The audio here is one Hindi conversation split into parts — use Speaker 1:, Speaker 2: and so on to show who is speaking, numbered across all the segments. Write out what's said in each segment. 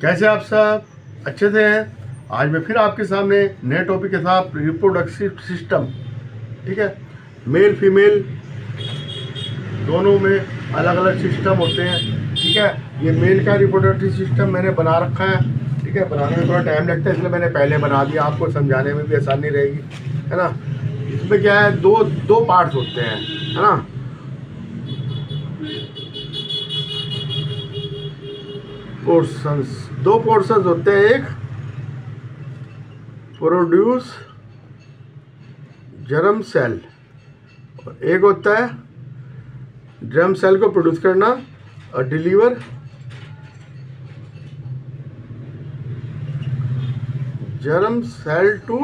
Speaker 1: कैसे आप सब अच्छे से हैं। आज मैं फिर आपके सामने नए टॉपिक के साथ रिप्रोडक्टिव सिस्टम, ठीक है। मेल फीमेल दोनों में अलग अलग सिस्टम होते हैं, ठीक है। ये मेल का रिप्रोडक्टिव सिस्टम मैंने बना रखा है, ठीक है। बनाने में थोड़ा टाइम लगता है, इसलिए मैंने पहले बना दिया, आपको समझाने में भी आसानी रहेगी, है ना। इसमें क्या है, दो दो पार्ट्स होते हैं, है ना। पोर्शंस, दो पोर्शंस होते हैं। एक प्रोड्यूस जर्म सेल और एक होता है जर्म सेल को प्रोड्यूस करना और deliver germ cell to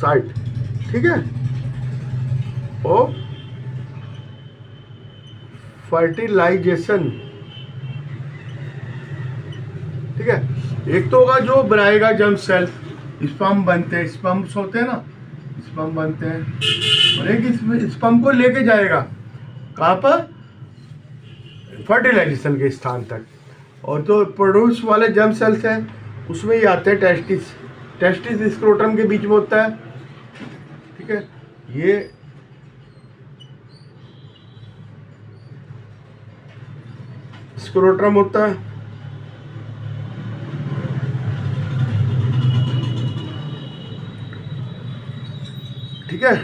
Speaker 1: site, ठीक है। और फर्टिलाइजेशन, ठीक है। एक तो होगा जो बनाएगा जर्म सेल, स्पर्म बनते हैं, स्पर्म्स होते हैं ना, स्पर्म बनते हैं, और एक स्पर्म को लेके जाएगा कहाँ पर, फर्टिलाइजेशन के स्थान तक। और तो प्रोड्यूस वाले जर्म सेल्स हैं, उसमें ही आते हैं टेस्टिस। टेस्टिस स्क्रोटम के बीच में होता है, ठीक है। ये स्क्रोटम होता है, ठीक है।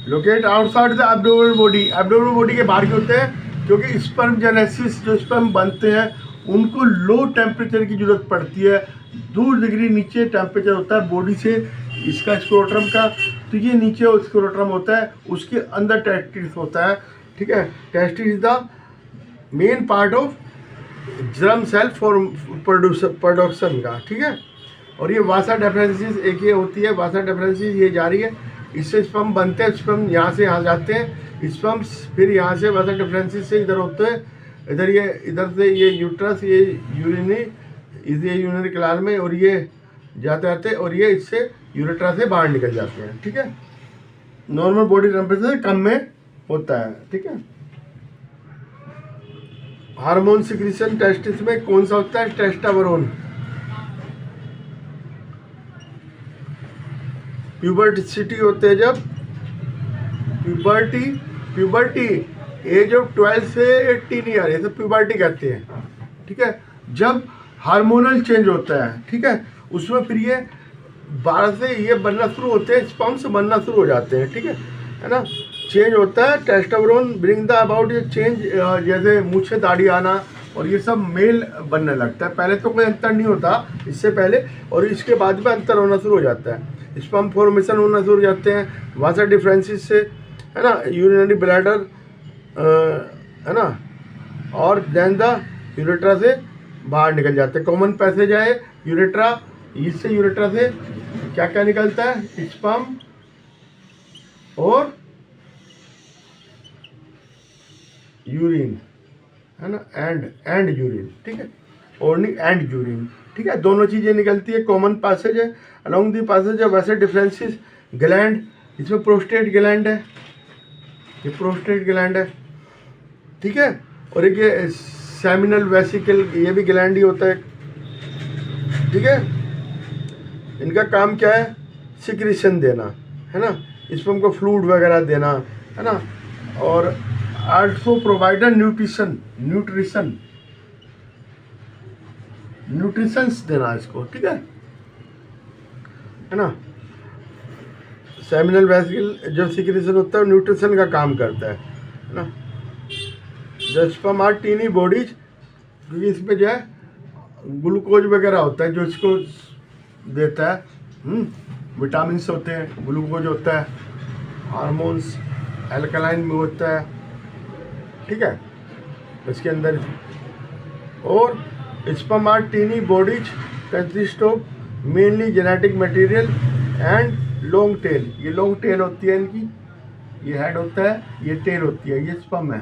Speaker 1: Locate outside the abdominal body, abdominal body के बाहर के होते हैं, क्योंकि स्पर्म जेनेसिस जो स्पर्म बनते हैं उनको लो टेम्परेचर की जरूरत पड़ती है। 2 डिग्री नीचे टेम्परेचर होता है बॉडी से इसका, स्क्रोटम का। तो ये नीचे स्क्रोटम होता है, उसके अंदर टेस्टिस होता है, ठीक है। Testis is the main part of germ cell for production का, ठीक है। और ये वासा डिफरेंसिस एक ये होती है, वासा डिफरेंसिस ये जा रही है, इससे स्पर्म बनते हैं, स्पर्म यहाँ से यहाँ जाते हैं, स्पर्म्स फिर यहाँ से वासा डिफरेंसिस से इधर होते हैं, इधर से ये यूट्रस, ये यूरिनरी कैनाल में, और ये जाते आते और ये इससे यूरेट्रा से बाहर निकल जाते हैं, ठीक है। नॉर्मल बॉडी टेम्परेचर से कम में होता है, ठीक है। हार्मोन सिक्रीशन टेस्टिस में कौन सा होता है, टेस्टास्टेरोन। प्यूबर्टी होते हैं जब प्यूबर्टी एज ऑफ 12 से 18 ईयर, ये सब प्यूबर्टी कहते हैं, ठीक है। जब हार्मोनल चेंज होता है, ठीक है, उसमें फिर ये 12 से ये बनना शुरू होते हैं, स्पर्म्स बनना शुरू हो जाते हैं, ठीक है ना। चेंज होता है, टेस्टोस्टेरोन ब्रिंग द अबाउट ये चेंज, जैसे मूछे दाढ़ी आना और ये सब मेल बनने लगता है। पहले तो कोई अंतर नहीं होता इससे पहले, और इसके बाद में अंतर होना शुरू हो जाता है, स्पर्म फॉर्मेशन होना शुरू हो जाते हैं वासा डिफरेंसिस से, है ना। यूरिनरी ब्लैडर, है ना, और देन द यूरेट्रा से बाहर निकल जाते हैं। कॉमन पैसेज है यूरेट्रा, इससे यूरेट्रा से क्या क्या निकलता है, स्पर्म और यूरिन, है ना, एंड यूरिन, ठीक है। ओनली एंड यूरिन, ठीक है, दोनों चीज़ें निकलती है। कॉमन पैसेज है, अलोंग दी पैसेज है वैसे डिफरेंसेस। ग्लैंड, इसमें प्रोस्टेट ग्लैंड है, ये प्रोस्टेट ग्लैंड है, ठीक है। और एक ये सेमिनल वेसिकल, ये भी ग्लैंड ही होता है, ठीक है। इनका काम क्या है, सिक्रीशन देना, है ना, इसमें को फ्लूइड वगैरह देना, है ना। और आल्सो प्रोवाइडर न्यूट्रिशंस देना इसको, ठीक है ना। सेमिनल वेसिकल जब सिक्रीशन होता है न्यूट्रिशन का काम करता है ना। जब स्पर्म आर टीनी बॉडीज, क्योंकि इसमें जो है ग्लूकोज वगैरह होता है जो इसको देता है, विटामिन होते हैं, ग्लूकोज होता है, हार्मोन्स एल्कलाइन में होता है, ठीक है, इसके अंदर। और sperm are tiny bodies consist of mainly genetic material and long tail, ये लॉन्ग टेल होती है इनकी, ये हेड होता है, ये टेल होती है, ये स्पर्म है,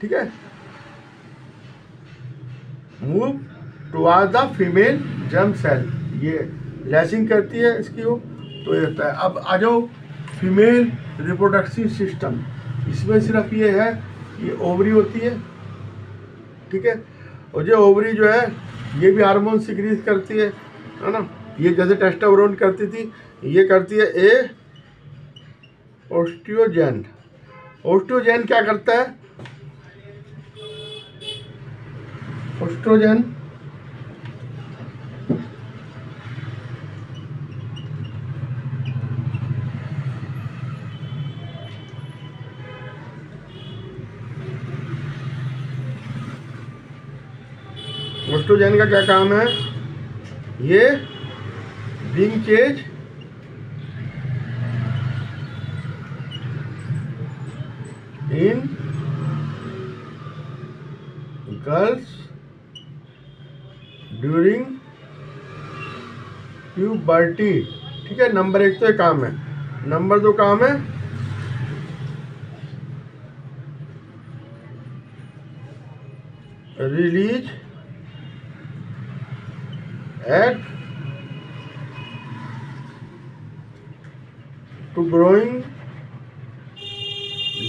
Speaker 1: ठीक है। Move toward the female germ cell, ये लैसिंग करती है इसकी वो, तो ये होता है। अब आ जाओ फीमेल रिप्रोडक्टिव सिस्टम, इसमें सिर्फ ये है ये ओवरी होती है, ठीक है। और ये ओवरी जो है ये भी हार्मोन सिक्रीज करती है ना। ये जैसे टेस्टोस्टेरोन करती थी, ये करती है ओस्ट्रोजन। ओस्ट्रोजन क्या करता है? ओस्ट्रोजन ओस्ट्रोजन का क्या काम है? ये being change in girls during puberty, ठीक है। नंबर 1 तो ये काम है। नंबर 2 काम है release egg to growing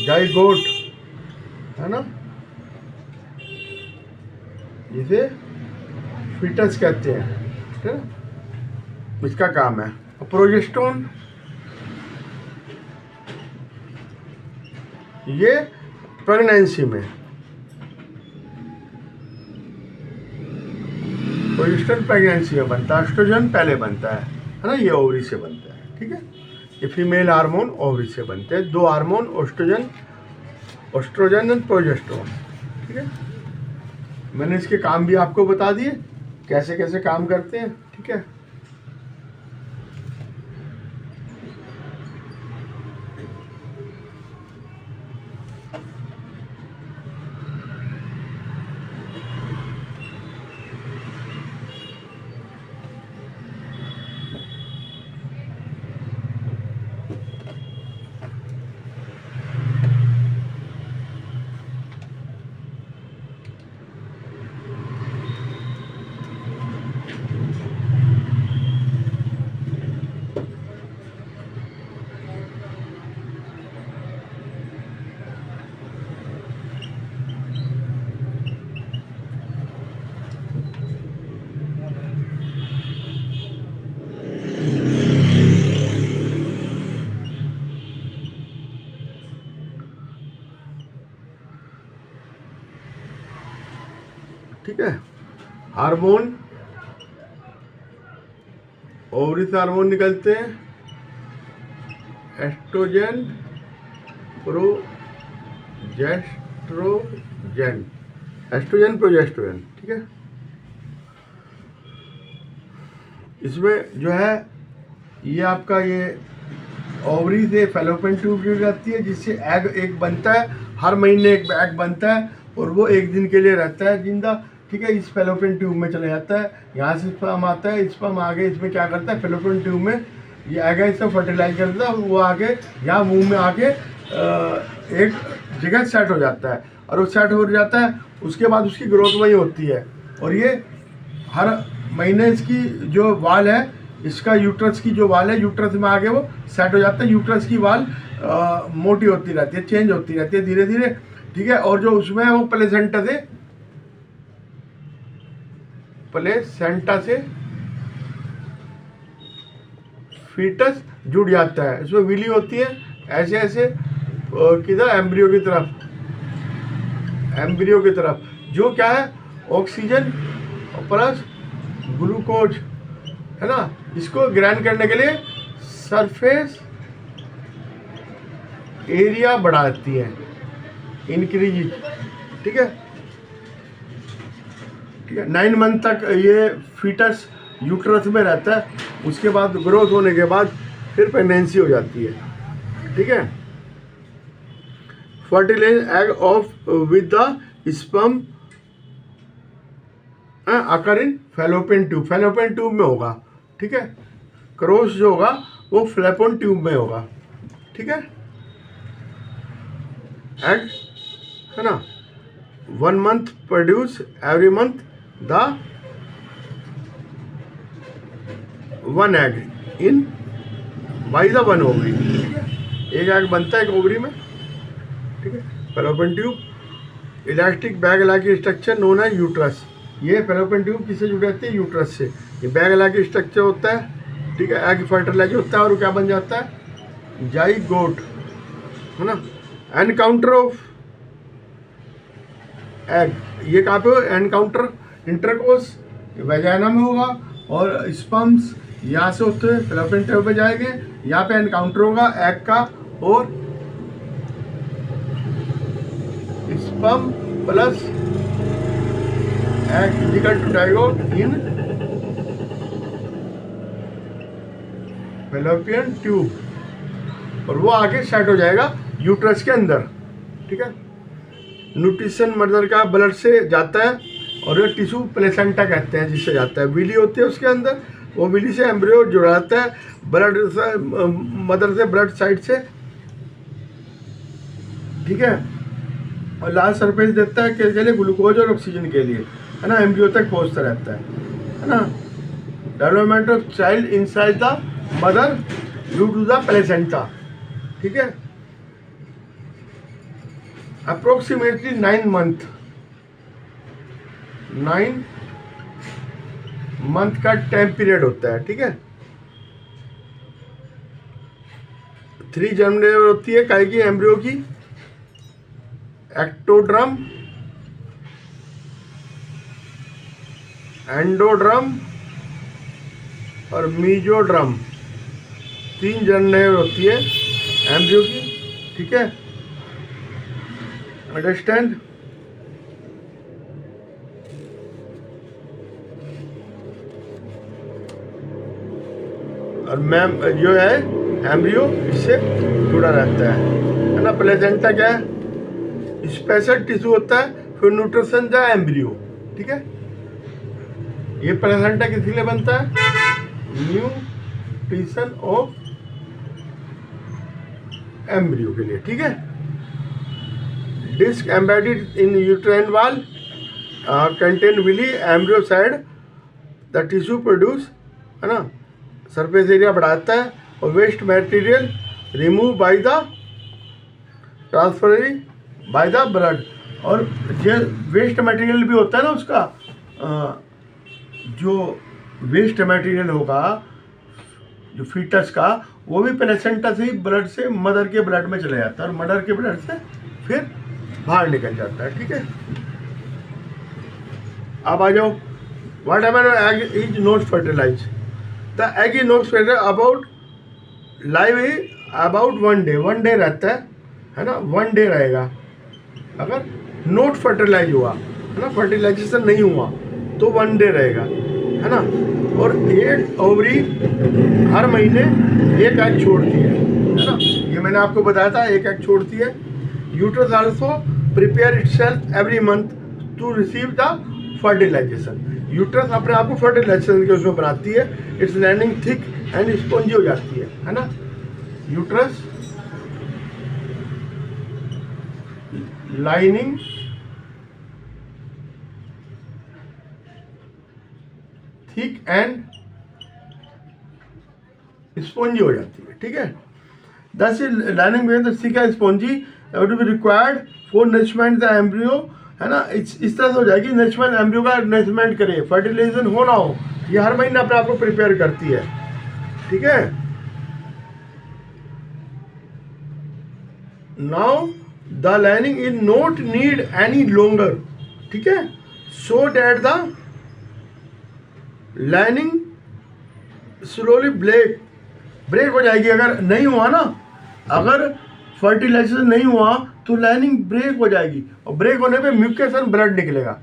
Speaker 1: zygote, है ना, जिसे फीटस कहते हैं, ठीक है। इसका काम है। प्रोजेस्टेरोन ये प्रेगनेंसी में, प्रोजेस्टेरोन प्रेगनेंसी में बनता है, एस्ट्रोजन पहले बनता है ना, ये ओवरी से बनता है, ठीक है। ये फीमेल हार्मोन ओवरी से बनते हैं। 2 हार्मोन ओस्ट्रोजन और प्रोजेस्टेरोन, ठीक है। मैंने इसके काम भी आपको बता दिए, कैसे कैसे काम करते हैं, ठीक है। ठीक है। हार्मोन, ओवरी से हार्मोन निकलते हैं, एस्ट्रोजन, प्रोजेस्ट्रोजन, एस्ट्रोजन प्रोजेस्ट्रोजन, ठीक है। इसमें जो है ये आपका ये ओवरी से फैलोपियन ट्यूब जुड़ जाती है, जिससे एग एक बनता है। हर महीने एक एग बनता है और वो 1 दिन के लिए रहता है जिंदा, ठीक है। इस फैलोपियन ट्यूब में चला जाता है, यहाँ से स्पर्म आता है, स्पर्म आगे इसमें क्या करता है, फैलोपियन ट्यूब में ये एग है, इससे फर्टिलाइज करता है, वो आगे यहाँ मुंह में आके एक जगह सेट हो जाता है, और वो सेट हो जाता है, उसके बाद उसकी ग्रोथ वही होती है। और ये हर महीने इसकी जो वाल है, इसका यूट्रस की जो वाल है, यूट्रस में आगे वो सेट हो जाता है। यूट्रस की वाल मोटी होती रहती है, चेंज होती रहती है धीरे धीरे, ठीक है। और जो उसमें है वो प्लेसेंटा से फीटस जुड़ जाता है। इसमें विली होती है ऐसे ऐसे किधर, एम्ब्रियो की तरफ, जो क्या है ऑक्सीजन प्लस ग्लूकोज, है ना, इसको ग्राइंड करने के लिए सरफेस एरिया बढ़ाती है, इंक्रीज, ठीक है। 9 मंथ तक ये फीटस यूट्रस में रहता है, उसके बाद ग्रोथ होने के बाद फिर प्रेगनेंसी हो जाती है, ठीक है। Fertilize egg of with the sperm आकर इन फैलोपियन ट्यूब में होगा, ठीक है। क्रॉस जो होगा वो फ्लैपोन ट्यूब में होगा, ठीक है। एग, है ना, 1 month produce every month the 1 egg in by the 1 ovary, ठीक है। एक एग बनता है एक ओवरी में, ठीक है, fallopian tube. Elastic bag like structure known है यूट्रस। ये फैलोपियन ट्यूब किससे जुड़ जाती है? यूट्रस से। ये बैग लाइक स्ट्रक्चर होता है, ठीक है, एग फर्टिलाइज होता है और क्या बन जाता है? जाइगोट, है ना। एनकाउंटर ऑफ एग, ये कहाँ पे हो? एनकाउंटर इंटरकोर्स वैजाइना में होगा और स्पर्म्स यहाँ से होते हुए फैलोपियन ट्यूब पे जाएंगे, यहाँ पे एनकाउंटर होगा एग का और sperm plus egg equal to zygote in fallopian tube, और वो आगे सेट हो जाएगा यूट्रस के अंदर, ठीक है। न्यूट्रिशन मदर का ब्लड से जाता है और ये टिश्यू प्लेसेंटा कहते हैं जिससे जाता है। विली होती है उसके अंदर, वो विली से एम्ब्रियो जुड़ाता है ब्लड से, मदर से ब्लड साइड से, ठीक है। और लास्ट सरफेस देता है के लिए ग्लूकोज और ऑक्सीजन के लिए, है ना, एम्ब्रियो तक पहुंचता रहता है ना। Development of child inside the mother due to the placenta, ठीक है। अप्रोक्सीमेटली 9 मंथ का टाइम पीरियड होता है, ठीक है। 3 जर्म लेयर होती है काय की? एम्ब्रियो की। एक्टोड्रम, एंडोड्रम और मीजोड्रम, 3 जर्म लेयर होती है एम्ब्रियो की, ठीक है। अंडरस्टैंड? और मैम जो है एम्ब्रियो इससे जुड़ा रहता है ना। प्लेसेंटा क्या है? स्पेशल टिश्यू होता है फिर न्यूट्रिशन द एम्ब्रियो, ठीक है। ये प्लेसेंटा किसके लिए बनता है? न्यूट्रिशन ऑफ एम्ब्रियो के लिए, ठीक है। Disc embedded in uterine wall contain villi embryo side the tissue produce, है ना, सरफेस एरिया बढ़ाता है और waste material remove by the transfer by the blood. और जो वेस्ट मटेरियल भी होता है ना उसका, जो वेस्ट मटेरियल होगा जो फीटस का, वो भी प्लेसेंटा से ही ब्लड से मदर के ब्लड में चला जाता है और मदर के ब्लड से फिर बाहर निकल जाता है, ठीक है। अब आ जाओ, what happen egg is not fertilize. The egg is not fertilize about live about 1 day, 1 day रहता है ना, 1 डे रहेगा। अगर नॉट फर्टिलाइज हुआ, है ना, फर्टिलाइजेशन नहीं हुआ तो 1 डे रहेगा, है ना। और एक ओवरी हर महीने एक एग छोड़ती है ना, ये मैंने आपको बताया था, एक एग छोड़ती है। Uterus also prepare itself every month to receive the fertilization. Uterus अपने आप को फर्टिलाइजेशन के उसमें बनाती है, its lining thick and spongy हो जाती है ना। Uterus lining thick and spongy हो जाती है, ठीक है। दस लाइनिंग में thick and spongy to be required for nourishment the embryo, है ना। इस तरह से हो जाएगी नरिशमेंट, एम्ब्रियो का नरिशमेंट करे, फर्टिलाइजेशन हो ना हो, ये हर महीने अपने आप को प्रिपेयर करती है, ठीक है। Now the lining is not need any longer, ठीक है, so that the lining slowly break हो जाएगी। अगर नहीं हुआ ना, अगर फर्टिलाइजेशन नहीं हुआ तो लाइनिंग ब्रेक हो जाएगी और ब्रेक होने पे म्यूकस और ब्लड निकलेगा,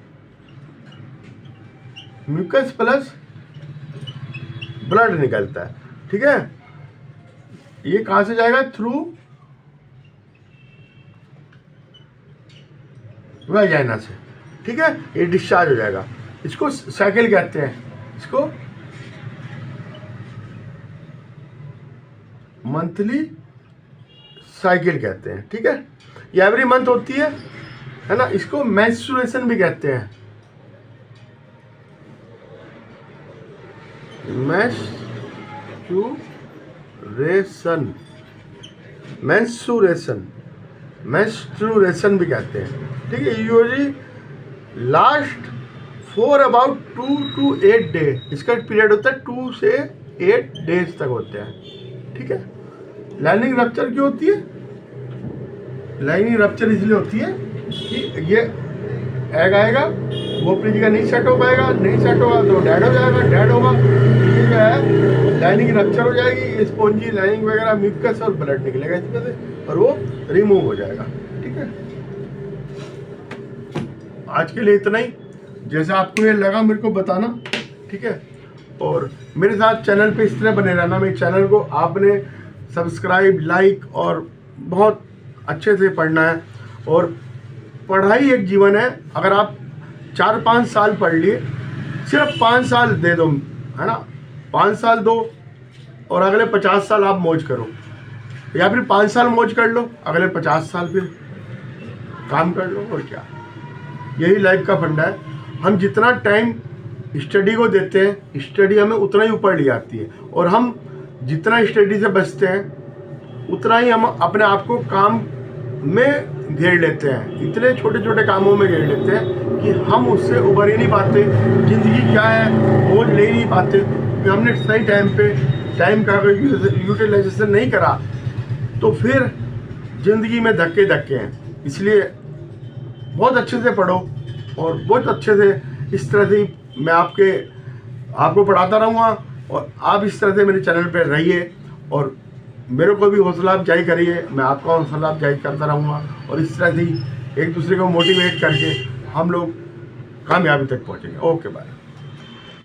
Speaker 1: म्यूकस प्लस ब्लड निकलता है, ठीक है। ये कहां से जाएगा? थ्रू वैजाइना से, ठीक है। ये डिस्चार्ज हो जाएगा। इसको साइकिल कहते हैं, इसको मंथली साइकिल कहते हैं, ठीक है। ये एवरी मंथ होती है ना। इसको मेंस्ट्रुएशन भी कहते हैं, मेंस्ट्रुएशन, मेंस्ट्रुएशन भी कहते हैं, ठीक है। Usually last for about 2 to 8 day, इसका पीरियड होता है 2 से 8 डेज तक होते हैं, ठीक है। लाइनिंग रप्चर क्यों होती है? लाइनिंग रप्चर इसलिए होती है कि ये एग आएगा, वो अपनी जगह नहीं सेट हो पाएगा, नहीं सेट होगा तो डेड हो जाएगा, डेड होगा ये जो है लाइनिंग रप्चर हो जाएगी, स्पॉन्जी लाइनिंग वगैरह म्यूकस और ब्लड निकलेगा इसमें से और वो रिमूव हो जाएगा, ठीक है। आज के लिए इतना ही, जैसा आपको ये लगा मेरे को बताना, ठीक है। और मेरे साथ चैनल पे इस तरह बने रहना। मेरे चैनल को आपने सब्सक्राइब, लाइक और बहुत अच्छे से पढ़ना है। और पढ़ाई एक जीवन है। अगर आप 4-5 साल पढ़ लिए, सिर्फ 5 साल दे दो, है ना, 5 साल दो और अगले 50 साल आप मौज करो, या फिर 5 साल मौज कर लो, अगले 50 साल फिर काम कर लो। और क्या, यही लाइफ का फंडा है। हम जितना टाइम स्टडी को देते हैं, स्टडी हमें उतना ही ऊपर ले आती है, और हम जितना स्टडी से बचते हैं उतना ही हम अपने आप को काम में घेर लेते हैं, इतने छोटे छोटे कामों में घेर लेते हैं कि हम उससे उबर ही नहीं पाते। ज़िंदगी क्या है वो ले ही नहीं पाते कि हमने सही टाइम पे टाइम का यूटिलाइजेशन नहीं करा, तो फिर ज़िंदगी में धक्के धक्के हैं। इसलिए बहुत अच्छे से पढ़ो और बहुत अच्छे से इस तरह से मैं आपको पढ़ाता रहूँगा, और आप इस तरह से मेरे चैनल पर रहिए और मेरे को भी हौसला अफजाई करिए, मैं आपका हौसला अफजाई करता रहूँगा। और इस तरह से एक दूसरे को मोटिवेट करके हम लोग कामयाबी तक पहुँचेंगे। Okay bye.